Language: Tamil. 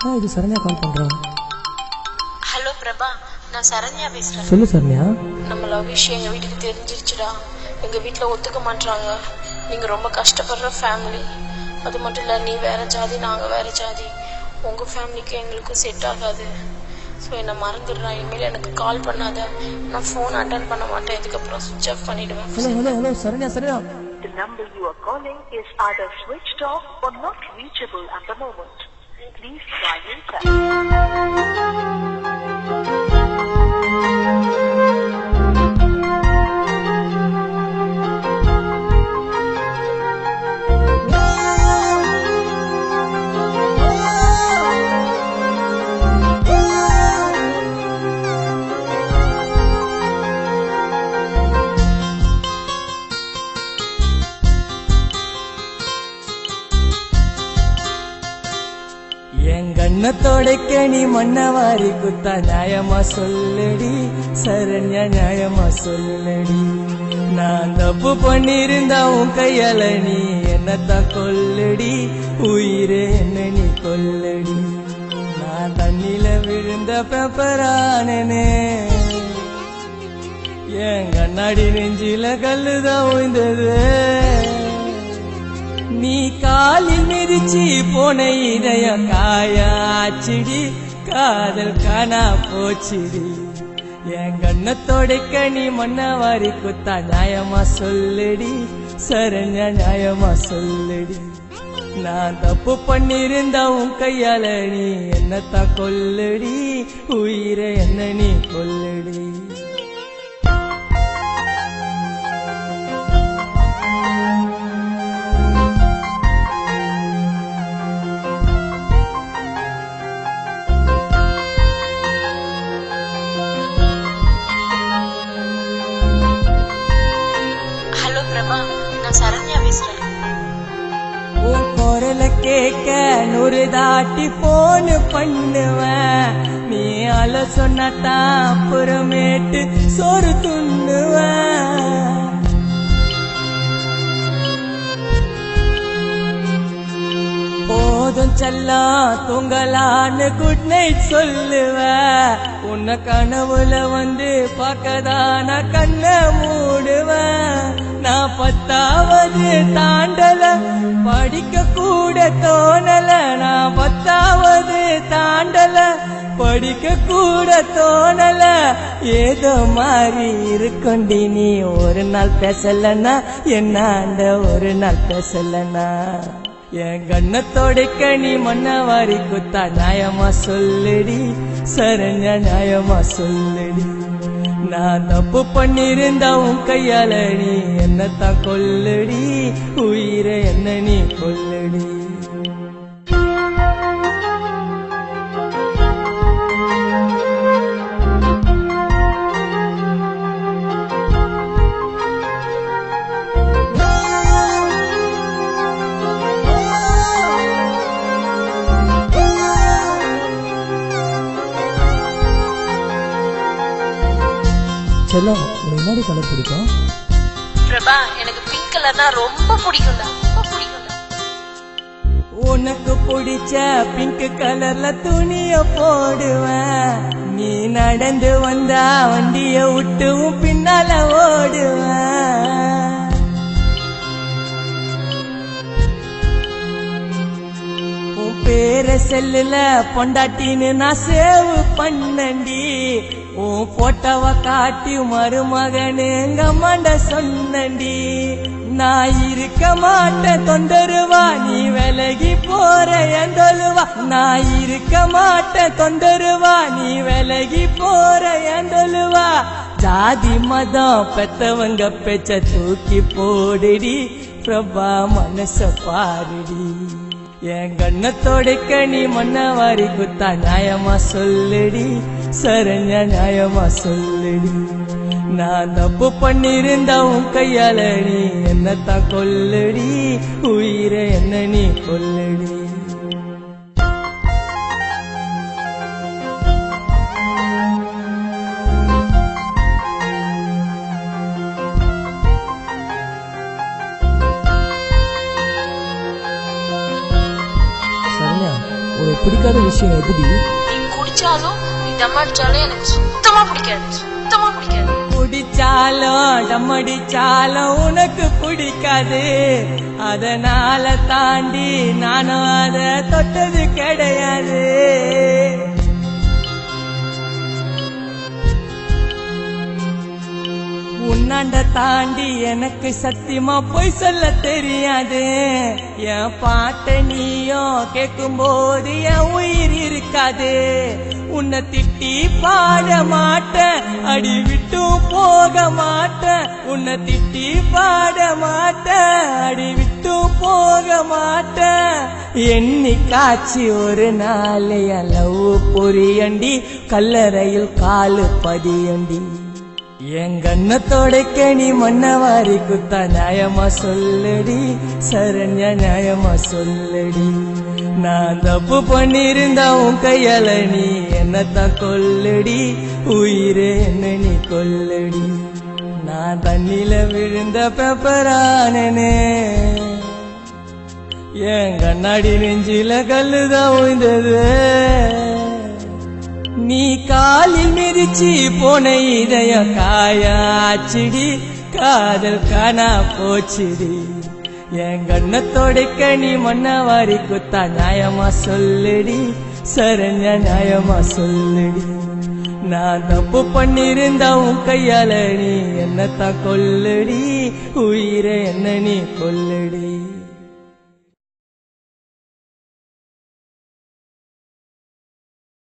இது சரண்யா கால் பண்றேன். ஹலோ பிரபா, நான் சரண்யா பேசுறேன். சொல்லு சரண்யா. நம்ம லவ் விஷயம் எங்க வீட்டுக்கு தெரிஞ்சிருச்சுடா. எங்க வீட்டில் ஒத்துக்க மாட்டாங்க. நீங்க ரொம்ப கஷ்டப்படுற ஃபேமிலி. அது மட்டும் இல்லை, நீ வேற ஜாதி, நாங்கள் வேற ஜாதி. உங்க ஃபேமிலிக்கும் எங்களுக்கும் செட் ஆகாது. ஸோ என்னை மறந்துடுறா. இனிமேல் எனக்கு கால் பண்ணாத. நான் ஃபோன் அட்டன் பண்ண மாட்டேன். இதுக்கப்புறம் சுவிட்ச் ஆஃப் பண்ணிடுவேன். Hello Saranya Saranya. The number you are calling is either switched off or not reachable at the moment. Please try later. எங்கண்ணத்தோடைக்க நீ மன்னவாரி குத்தா நியாயமா சொல்லடி சரண்யா, நியாயமா சொல்லடி. நான் தப்பு பண்ணிருந்தா உன் கையால நீ என்னத்தான் கொல்லடி, உயிரே என்ன நீ கொல்லடி. நான் தண்ணில விழுந்த பேப்பரானே, என் கண்ணாடி நெஞ்சில கல்லுதான் உய்ந்தது. நீ காலில் மிதிச்சு போன இதய காயாச்சிடி, காதல் காணா போச்சிடி. என் கண்ணத்தோடைக்க நீ மன்னவாரி குத்தா நியாயமா சொல்லடி சரண்யா, நியாயமா சொல்லடி. நான் தப்பு பண்ணிருந்தா உன் கையால நீ என்னத்தான் கொல்லடி, உயிரை என்ன நீ கொல்லடி. நான் சரண்யா பேசுறேன். உன் குரல கேட்க 100 தாட்டி போன் பண்ணுவேன். நீ அல சொன்னதான் அப்புறமேட்டு சோறு துண்ணுவேன். போதும் செல்லம் தூங்கலான்னு குட் நைட் சொல்லுவேன். உன்னை கனவுல வந்து பார்க்கதான் நான் கண்ணை மூடுவேன். நான் 10வது தாண்டல, படிக்க கூட தோணல. நான் 10வது தாண்டல, படிக்க கூட தோணல. ஏதோ மாறி இருக்குண்டி நீ ஒரு நாள் பேசலன்னா, என்னாண்ட ஒரு நாள் பேசலன்னா. என் கண்ணத்தோடைக்க நீ மன்னவாரி குத்தா நியாயமா சொல்லடி சரண்யா, நியாயமா சொல்லடி. நான் தப்பு பண்ணிருந்தா உன் கையால நீ என்னத்தான் கொல்லடி, உயிரை என்ன நீ கொல்லடி. செல்லம், உனக்கு என்ன கலர் பிடிக்கும்? பிரபா, எனக்கு பிங்க் கலர்னா ரொம்ப பிடிக்கும்டா, ரொம்ப பிடிக்கும்டா. உனக்கு பிடிச்ச பிங்க் கலர்ல துணிய போடுவேன். நீ நடந்து வந்தா வண்டிய விட்டு உன் பின்னால ஓடுவேன். உன் பேர செல்லுல பொண்டாட்டின்னு நான் சேவ் பண்ணண்டி. உன் போட்டோவ காட்டி மருமகனு எங்க அம்மாண்ட சொன்னண்டி. நான் இருக்க மாட்டேன் தொண்டருவா, நீ விலகி போற ஏந்தொழுவா. நான் இருக்க மாட்டேன் தொண்டருவா, நீ விலகி போற ஏந்தொழுவா. ஜாதி மதம் பெத்தவங்க பேச்ச தூக்கி போடுடி பிரபா, மனச பாருடி. என் கண்ணத்தோடைக்க நீ மன்னவாரி குத்தா நியாயமா சொல்லடி சரண்யா, நியாயமா சொல்லடி. நான் தப்பு பண்ணிருந்தா உன் கையால நீ என்னத்தான் கொல்லடி, உயிரை என்ன நீ கொல்லடி. பிடிக்காத விஷயம் எதுடி? நீ குடிச்சாலும் நீ தம்மடிச்சாலும் எனக்கு சுத்தமா பிடிக்காது, சுத்தமா பிடிக்காது. குடிச்சாலும் டம்மடிச்சாலும் உனக்கு பிடிக்காது, அதனால தாண்டி நானும் அத தொட்டது கிடையாது. உன்னாண்ட தாண்டி எனக்கு சத்தியமா பொய் சொல்ல தெரியாது. என் பாட்ட நீயும் கேட்கும் போது என் உயிர் இருக்காது. உன்னை திட்டி பாட மாட்டேன், அடி விட்டும் போக மாட்டேன். உன்னை திட்டி பாட மாட்டேன், அடி விட்டும் போக மாட்டேன். எண்ணி காட்சி ஒரு நாள் என் லவ் பொரியண்டி, கல்லறையில் காலு பதியண்டி. என் கண்ணத்தோடைக்க நீ மண்ணவாரி குத்தா நியாயமா சொல்லடி, சரண்யா நியாயமா சொல்லடி. நான் தப்பு பண்ணிருந்தா உன் கையால நீ என்னத்தான் கொல்லடி, உயிரே என்ன நீ கொல்லடி. நான் தண்ணில விழுந்த பெப்பரானே, என் கண்ணாடி நெஞ்சில கல்லுதான் உய்ந்தது. நீ காலில் மிதிச்சு போன இதயம் காயாச்சிடி, காதல் காணா போச்சுடி. என் கண்ணத்தோடைக்க நீ மண்ணவாரி குத்தா நியாயமா சொல்லடி, சரண்யா நியாயமா சொல்லடி. நான் தப்பு பண்ணிருந்தா உன் கையால நீ என்னத்தான் கொல்லடி, உயிரை என்ன நீ கொல்லடி.